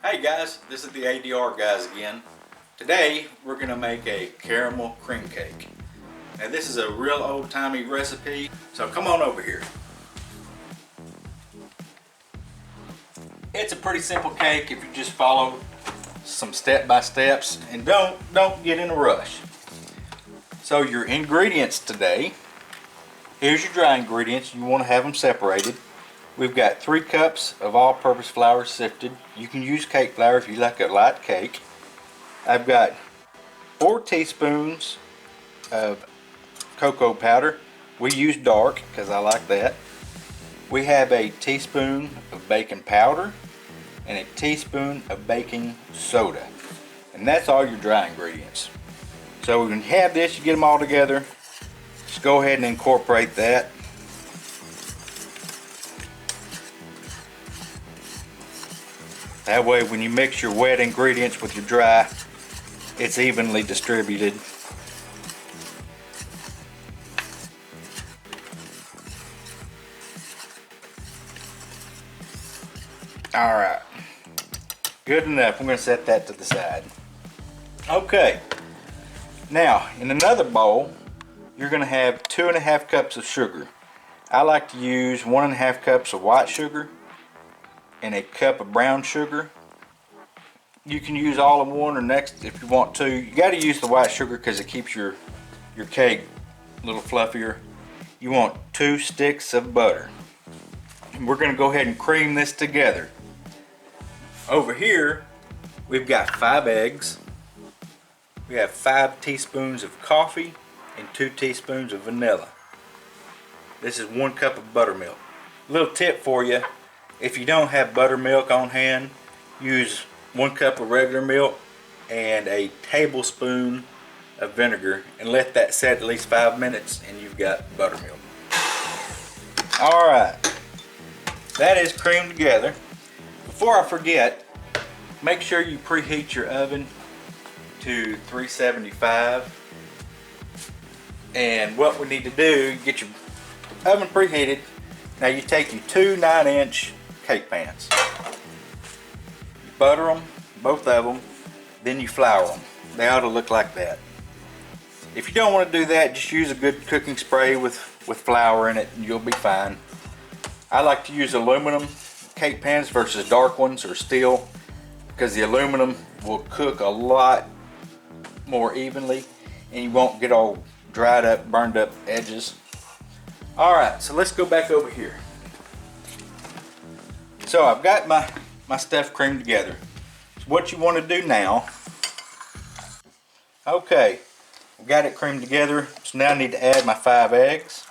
Hey guys, this is the ADR guys again. Today we're going to make a caramel cream cake. Now this is a real old-timey recipe, so come on over here. It's a pretty simple cake if you just follow some step-by-steps and don't get in a rush. So your ingredients today, here's your dry ingredients. You want to have them separated. We've got 3 cups of all-purpose flour sifted. You can use cake flour if you like a light cake. I've got 4 teaspoons of cocoa powder. We use dark because I like that. We have a teaspoon of baking powder and a teaspoon of baking soda. And that's all your dry ingredients. So we can have this, you get them all together. Just go ahead and incorporate that. That way when you mix your wet ingredients with your dry, it's evenly distributed. Alright, good enough. I'm going to set that to the side. Okay, now in another bowl you're going to have 2.5 cups of sugar. I like to use 1.5 cups of white sugar and a cup of brown sugar. You can use all in one or next if you want to. You got to use the white sugar because it keeps your cake a little fluffier. You want 2 sticks of butter. And we're going to go ahead and cream this together. Over here we've got 5 eggs. We have 5 teaspoons of coffee and 2 teaspoons of vanilla. This is 1 cup of buttermilk. Little tip for you, if you don't have buttermilk on hand, use 1 cup of regular milk and a tablespoon of vinegar and let that set at least 5 minutes and you've got buttermilk. Alright, that is creamed together. Before I forget, make sure you preheat your oven to 375. And what we need to do, get your oven preheated. Now you take your 2 9-inch cake pans. You butter them, both of them, then you flour them. They ought to look like that. If you don't want to do that, just use a good cooking spray with flour in it and you'll be fine. I like to use aluminum cake pans versus dark ones or steel because the aluminum will cook a lot more evenly and you won't get all dried up, burned up edges. Alright, so let's go back over here. So I've got my stuff creamed together. So what you want to do now, okay, I've got it creamed together, so now I need to add my 5 eggs.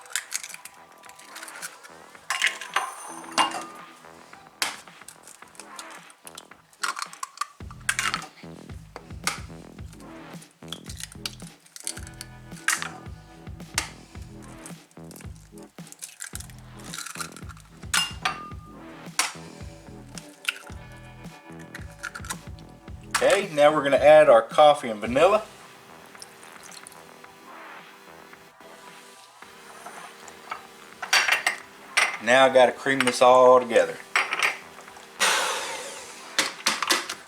Okay, now we're going to add our coffee and vanilla. Now I got to cream this all together.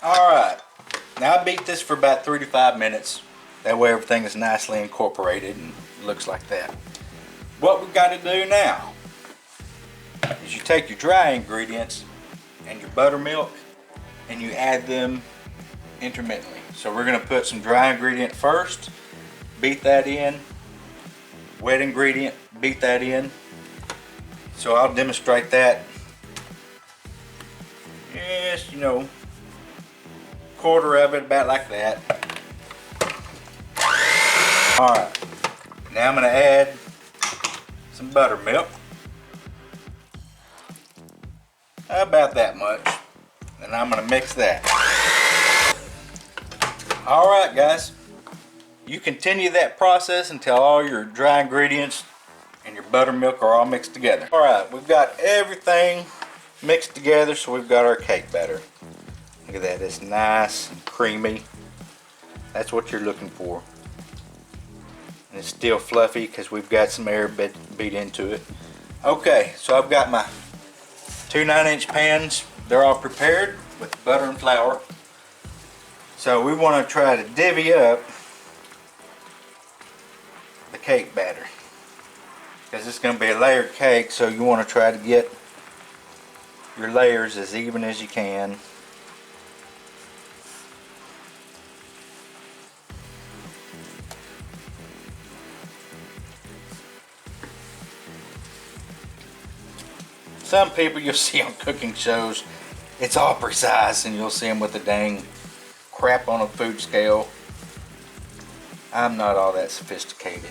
Alright, now I beat this for about 3 to 5 minutes. That way everything is nicely incorporated and looks like that. What we've got to do now is you take your dry ingredients and your buttermilk and you add them intermittently. So we're going to put some dry ingredient first, beat that in, wet ingredient, beat that in. So I'll demonstrate that. Yes, you know, quarter of it, about like that. Alright, now I'm going to add some buttermilk. About that much. And I'm going to mix that. Alright guys, you continue that process until all your dry ingredients and your buttermilk are all mixed together. Alright, we've got everything mixed together, so we've got our cake batter. Look at that, it's nice and creamy. That's what you're looking for. And it's still fluffy because we've got some air beat into it. Okay, so I've got my 2 9-inch pans they're all prepared with butter and flour. So we want to try to divvy up the cake batter, because it's going to be a layered cake, so you want to try to get your layers as even as you can. Some people you'll see on cooking shows, it's all precise, and you'll see them with the dang crap on a food scale. I'm not all that sophisticated.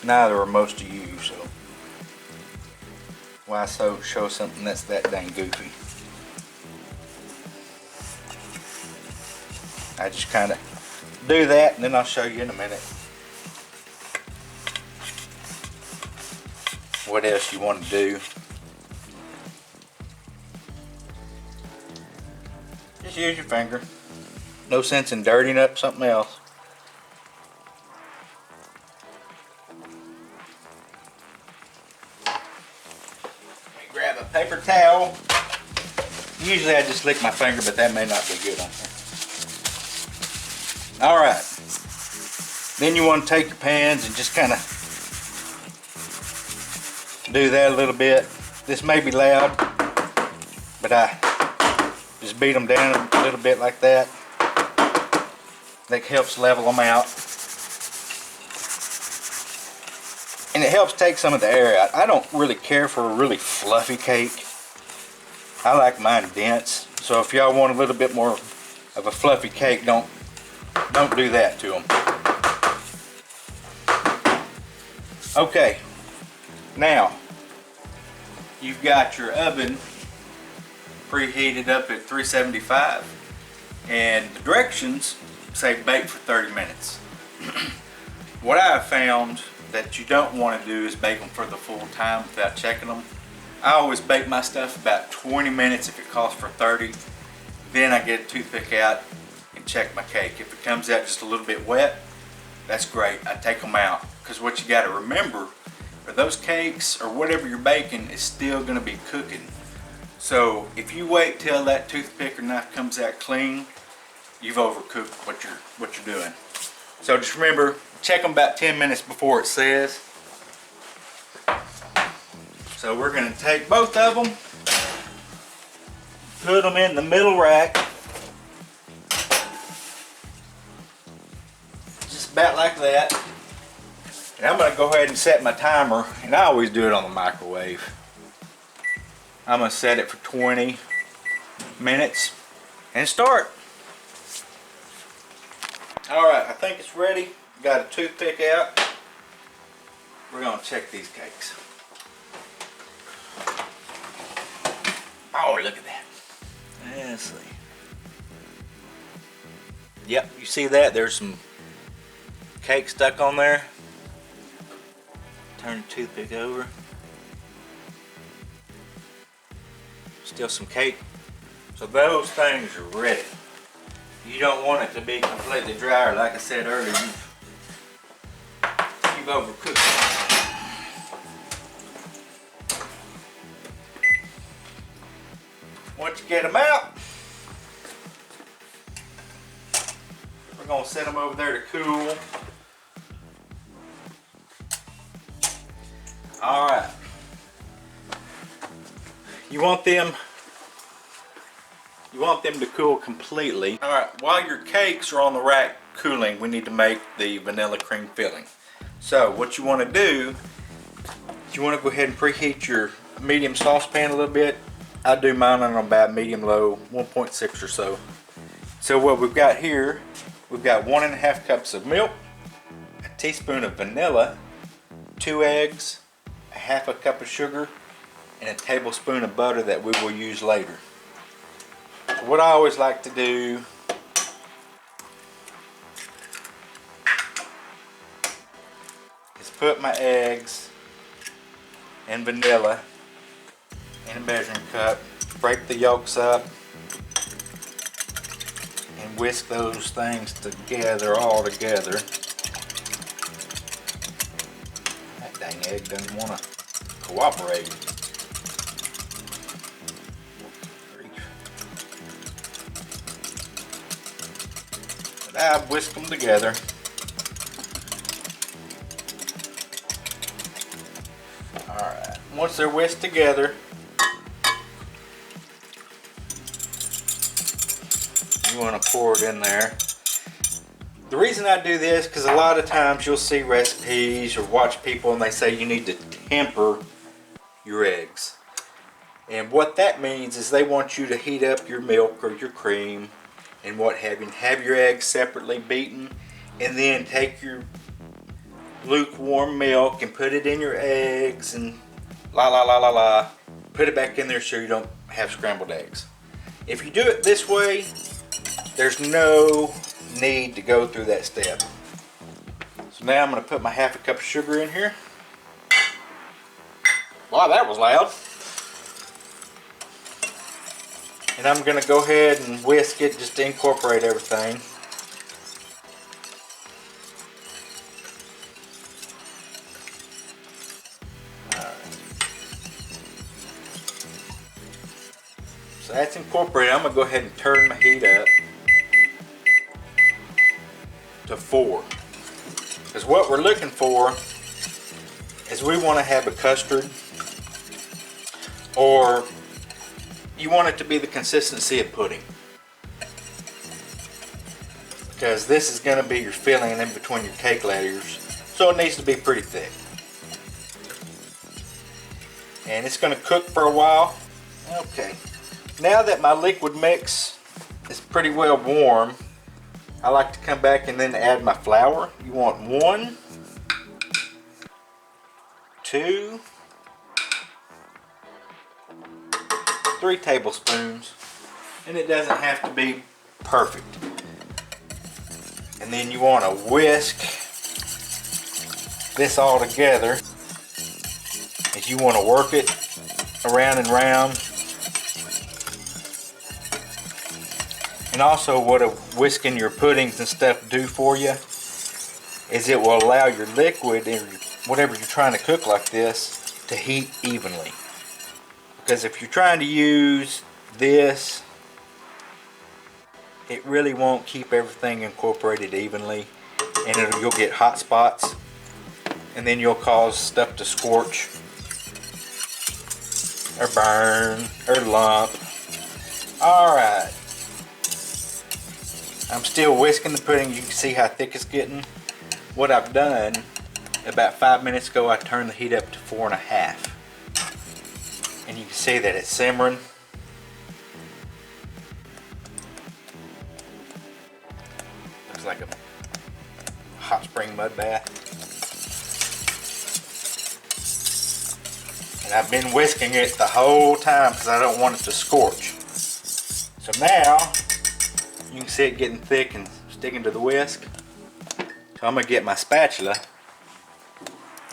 Neither are most of you, so why show something that's that dang goofy? I just kind of do that, and then I'll show you in a minute what else you want to do. Just use your finger. No sense in dirtying up something else. Grab a paper towel. Usually I just lick my finger, but that may not be good on here. Alright. Then you want to take your pans and just kind of do that a little bit. This may be loud, but I just beat them down a little bit like that. That helps level them out. And it helps take some of the air out. I don't really care for a really fluffy cake. I like mine dense. So if y'all want a little bit more of a fluffy cake, don't do that to them. Okay. Now, you've got your oven preheated up at 375, and the directions say bake for 30 minutes. What I have found that you don't want to do is bake them for the full time without checking them. I always bake my stuff about 20 minutes if it calls for 30. Then I get a toothpick out and check my cake. If it comes out just a little bit wet, that's great. I take them out, because what you got to remember are those cakes or whatever you're baking is still going to be cooking. So if you wait till that toothpick or knife comes out clean, you've overcooked what you're doing. So just remember, check them about 10 minutes before it says. So we're going to take both of them, put them in the middle rack, just about like that. And I'm going to go ahead and set my timer, and I always do it on the microwave. I'm going to set it for 20 minutes and start. Alright, I think it's ready. Got a toothpick out. We're going to check these cakes. Oh, look at that. Let's see. Yep, you see that? There's some cake stuck on there. Turn the toothpick over. Still some cake. So those things are ready. You don't want it to be completely dry, or like I said earlier, you've overcooked it. Once you get them out, we're going to set them over there to cool. Alright. You want them to cool completely. Alright, while your cakes are on the rack cooling, we need to make the vanilla cream filling. So what you want to do is you want to go ahead and preheat your medium saucepan a little bit. I do mine on about medium-low, 1.6 or so. So what we've got here, we've got 1.5 cups of milk, a teaspoon of vanilla, 2 eggs, a half a cup of sugar, and a tablespoon of butter that we will use later. What I always like to do is put my eggs and vanilla in a measuring cup, break the yolks up, and whisk those things together, all together. That dang egg doesn't want to cooperate. I whisk them together. Alright, once they're whisked together, you want to pour it in there. The reason I do this, because a lot of times you'll see recipes or watch people and they say you need to temper your eggs. And what that means is they want you to heat up your milk or your cream and what have you. Have your eggs separately beaten and then take your lukewarm milk and put it in your eggs and put it back in there so you don't have scrambled eggs. If you do it this way, there's no need to go through that step. So now I'm going to put my half a cup of sugar in here. Wow, that was loud. And I'm going to go ahead and whisk it just to incorporate everything. So that's incorporated. I'm going to go ahead and turn my heat up to 4. Because what we're looking for is we want to have a custard, or you want it to be the consistency of pudding. Because this is going to be your filling in between your cake layers. So it needs to be pretty thick. And it's going to cook for a while. Okay. Now that my liquid mix is pretty well warm, I like to come back and then add my flour. You want 1, 2, 3 tablespoons, and it doesn't have to be perfect. And then you want to whisk this all together as you want to work it around and round. And also what whisking your puddings and stuff do for you is it will allow your liquid and whatever you're trying to cook like this to heat evenly. Because if you're trying to use this, it really won't keep everything incorporated evenly, and you'll get hot spots, and then you'll cause stuff to scorch or burn or lump. Alright. I'm still whisking the pudding. You can see how thick it's getting. What I've done, about 5 minutes ago, I turned the heat up to 4.5. And you can see that it's simmering. Looks like a hot spring mud bath. And I've been whisking it the whole time because I don't want it to scorch. So now, you can see it getting thick and sticking to the whisk. So I'm going to get my spatula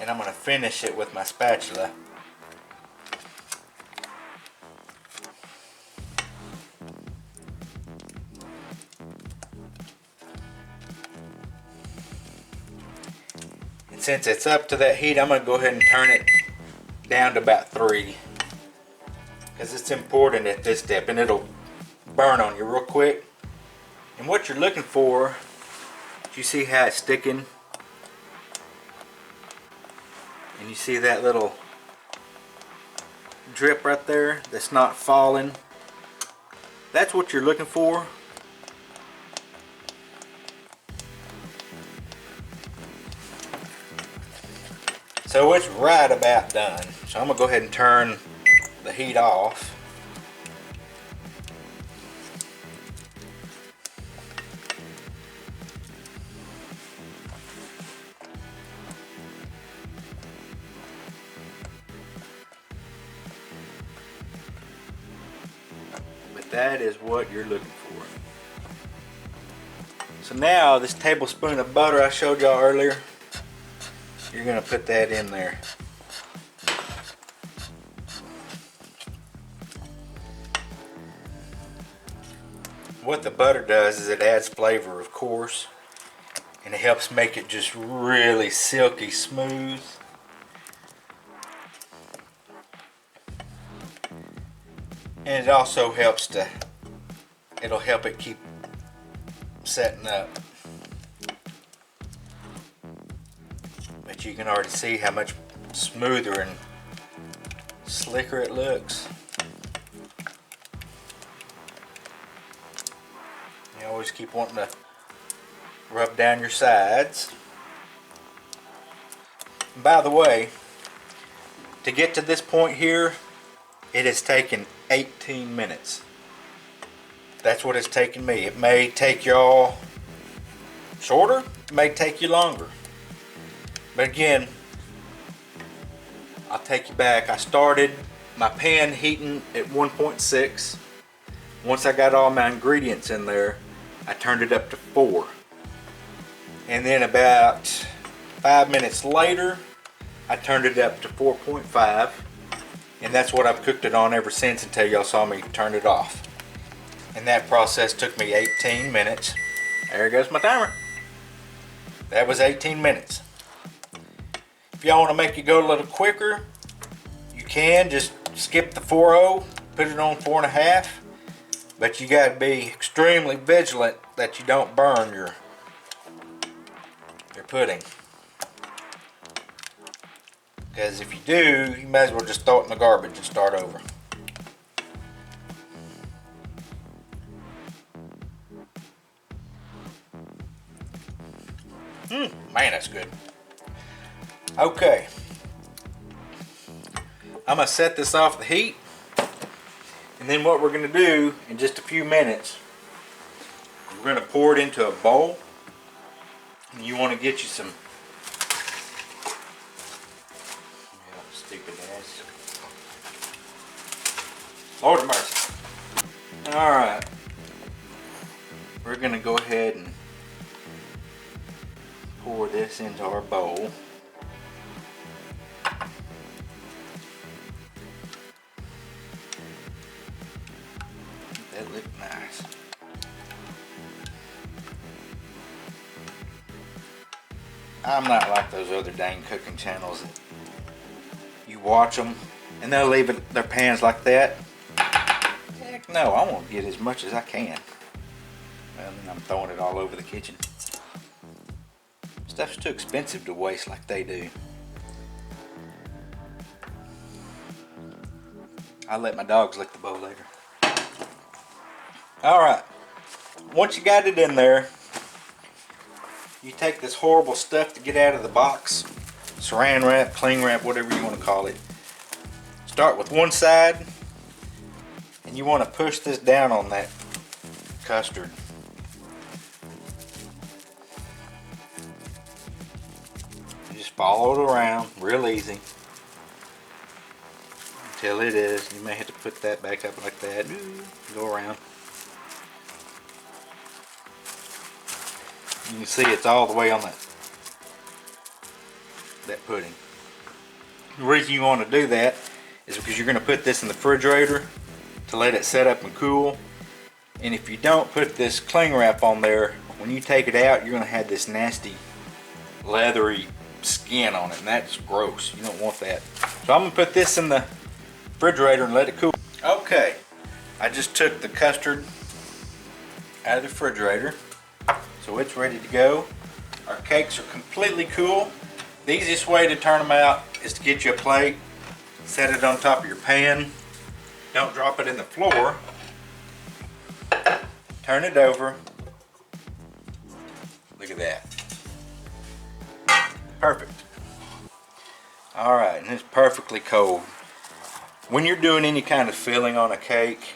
and I'm going to finish it with my spatula. And since it's up to that heat, I'm going to go ahead and turn it down to about 3. Because it's important at this step and it'll burn on you real quick. And what you're looking for, you see how it's sticking? And you see that little drip right there that's not falling? That's what you're looking for. So it's right about done. So I'm going to go ahead and turn the heat off. That is what you're looking for. So now this tablespoon of butter I showed y'all earlier, you're going to put that in there. What the butter does is it adds flavor, of course, and it helps make it just really silky smooth. And it also helps it'll help it keep setting up. you can already see how much smoother and slicker it looks. You always keep wanting to rub down your sides. And by the way, to get to this point here, it has taken 18 minutes. That's what it's taken me. It may take y'all shorter, it may take you longer. But again, I'll take you back. I started my pan heating at 1.6. Once I got all my ingredients in there, I turned it up to 4. And then about 5 minutes later, I turned it up to 4.5. And that's what I've cooked it on ever since until y'all saw me turn it off. And that process took me 18 minutes. There goes my timer. That was 18 minutes. If y'all want to make it go a little quicker, you can just skip the 4.0, put it on 4.5. But you got to be extremely vigilant that you don't burn your pudding. Because if you do, you might as well just throw it in the garbage and start over. Man, that's good. Okay. I'm going to set this off the heat. And then what we're going to do in just a few minutes, we're going to pour it into a bowl. And you want to get you some stupid ass. Lord of mercy. Alright. We're going to go ahead and pour this into our bowl. That looked nice. I'm not like those other dang cooking channels that you watch them and they'll leave their pans like that. Heck no, I want to get as much as I can. Well, then I'm throwing it all over the kitchen. Stuff's too expensive to waste like they do. I'll let my dogs lick the bowl later. Alright, once you got it in there, you take this horrible stuff to get out of the box, saran wrap, cling wrap, whatever you want to call it. Start with one side, and you want to push this down on that custard. You just follow it around, real easy, until it is. You may have to put that back up like that, go around. You can see it's all the way on that pudding. The reason you want to do that is because you're going to put this in the refrigerator to let it set up and cool. And if you don't put this cling wrap on there, when you take it out, you're going to have this nasty leathery skin on it, and that's gross. You don't want that. So I'm going to put this in the refrigerator and let it cool. Okay, I just took the custard out of the refrigerator. So it's ready to go. Our cakes are completely cool. The easiest way to turn them out is to get you a plate, set it on top of your pan. Don't drop it in the floor. Turn it over. Look at that. Perfect. Alright, and it's perfectly cold. When you're doing any kind of filling on a cake,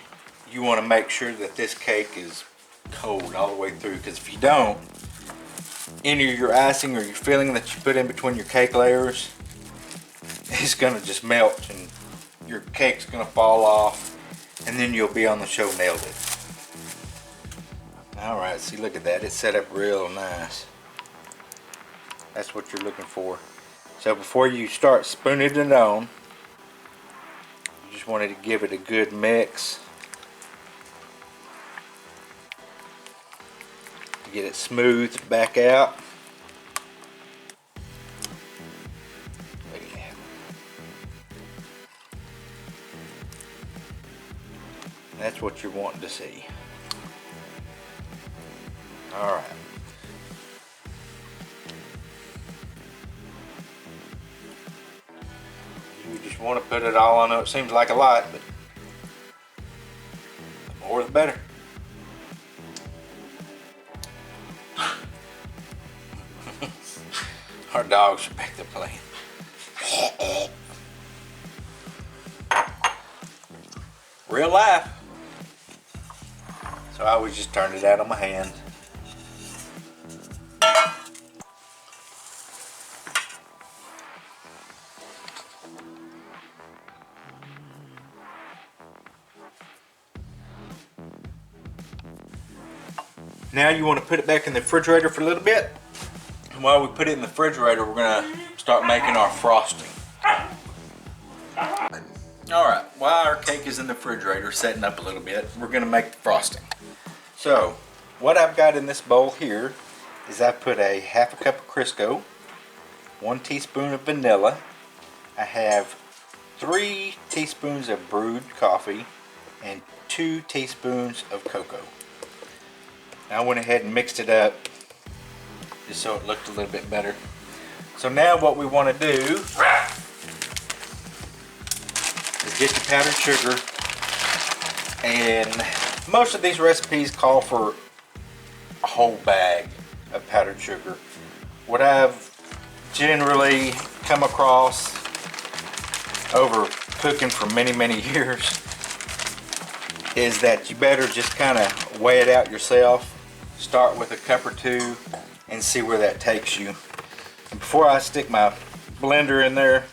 you want to make sure that this cake is cold all the way through, because if you don't, any of your icing or your filling that you put in between your cake layers, it's going to just melt and your cake's going to fall off, and then you'll be on the show nailed it. Alright, see, look at that. It's set up real nice. That's what you're looking for. So before you start spooning it on, you just wanted to give it a good mix. Get it smoothed back out. Look at that. That's what you're wanting to see. Alright. you want to put it all, I know it seems like a lot, but the more the better. Our dogs are back there playing. Real life. So I always just turned it out on my hand. Now you want to put it back in the refrigerator for a little bit. And while we put it in the refrigerator, we're going to start making our frosting. Alright, while our cake is in the refrigerator setting up a little bit, we're going to make the frosting. So, what I've got in this bowl here is I put a half a cup of Crisco, 1 teaspoon of vanilla, I have 3 teaspoons of brewed coffee, and 2 teaspoons of cocoa. Now I went ahead and mixed it up just so it looked a little bit better. So now what we want to do is get the powdered sugar, and most of these recipes call for a whole bag of powdered sugar. What I've generally come across over cooking for many years is that you better just kind of weigh it out yourself. Start with a cup or 2 and see where that takes you. And before I stick my blender in there,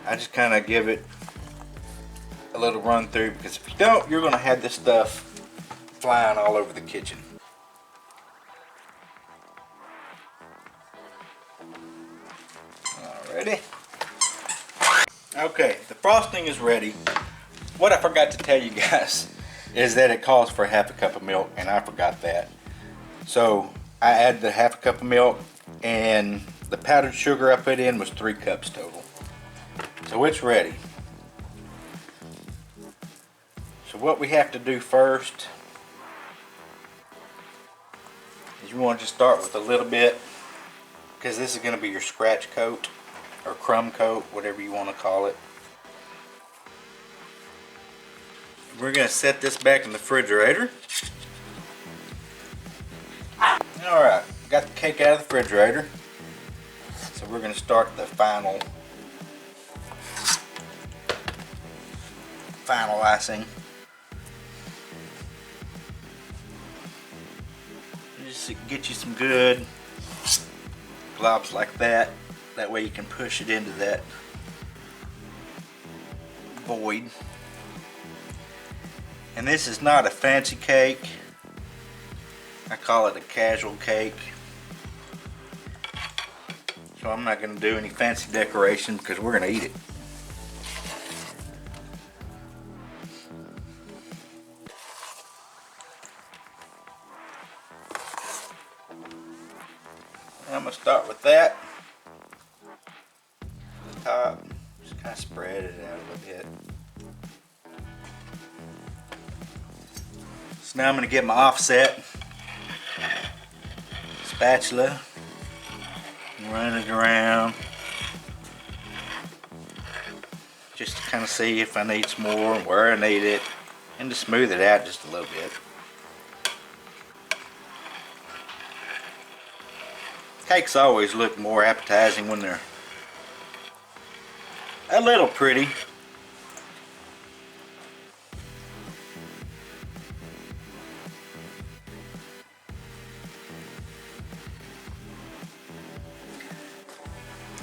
I just kind of give it a little run through, because if you don't, you're going to have this stuff flying all over the kitchen. Alrighty. Okay, the frosting is ready. What I forgot to tell you guys is that it calls for half a cup of milk, and I forgot that. So I added the half a cup of milk, and the powdered sugar I put in was 3 cups total. So it's ready. So what we have to do first is you want to just start with a little bit, because this is going to be your scratch coat or crumb coat, whatever you want to call it. We're going to set this back in the refrigerator. Alright, got the cake out of the refrigerator. So we're going to start the final icing. Just get you some good globs like that. That way you can push it into that void. And this is not a fancy cake. I call it a casual cake. So I'm not going to do any fancy decoration because we're going to eat it. I'm going to start with that. The top, just kind of spread it out a little bit. So now I'm going to get my offset spatula and run it around just to kind of see if I need some more and where I need it, and to smooth it out just a little bit. Cakes always look more appetizing when they're a little pretty.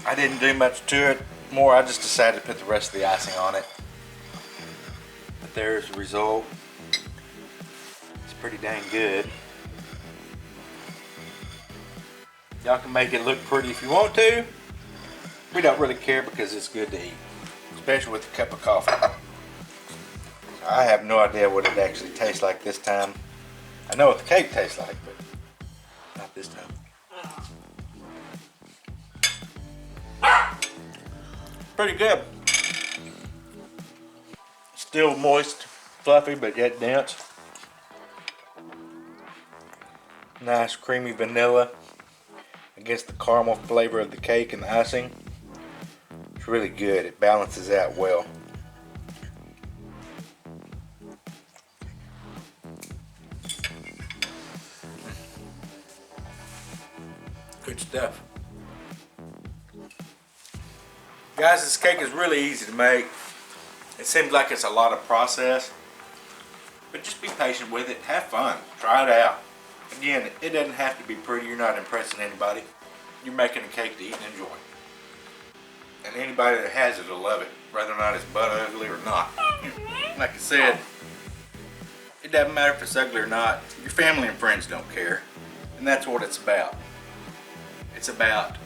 I didn't do much to it more, I just decided to put the rest of the icing on it. But there's the result. It's pretty dang good. Y'all can make it look pretty if you want to. We don't really care because it's good to eat, especially with a cup of coffee. I have no idea what it actually tastes like this time. I know what the cake tastes like, but not this time. Pretty good. Still moist, fluffy, but yet dense. Nice creamy vanilla against the caramel flavor of the cake and the icing. really good. It balances out well. Good stuff. Guys, this cake is really easy to make. It seems like it's a lot of process, but just be patient with it. Have fun. Try it out. Again, it doesn't have to be pretty. You're not impressing anybody. You're making a cake to eat and enjoy. And anybody that has it will love it, whether or not it's butt ugly or not. Like I said, it doesn't matter if it's ugly or not. Your family and friends don't care. And that's what it's about. It's about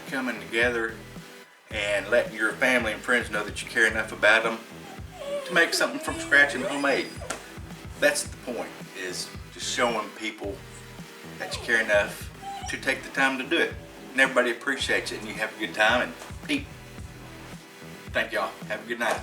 coming together and letting your family and friends know that you care enough about them to make something from scratch and homemade. That's the point, is just showing people that you care enough to take the time to do it. And everybody appreciates it, and you have a good time and eat. Thank y'all. Have a good night.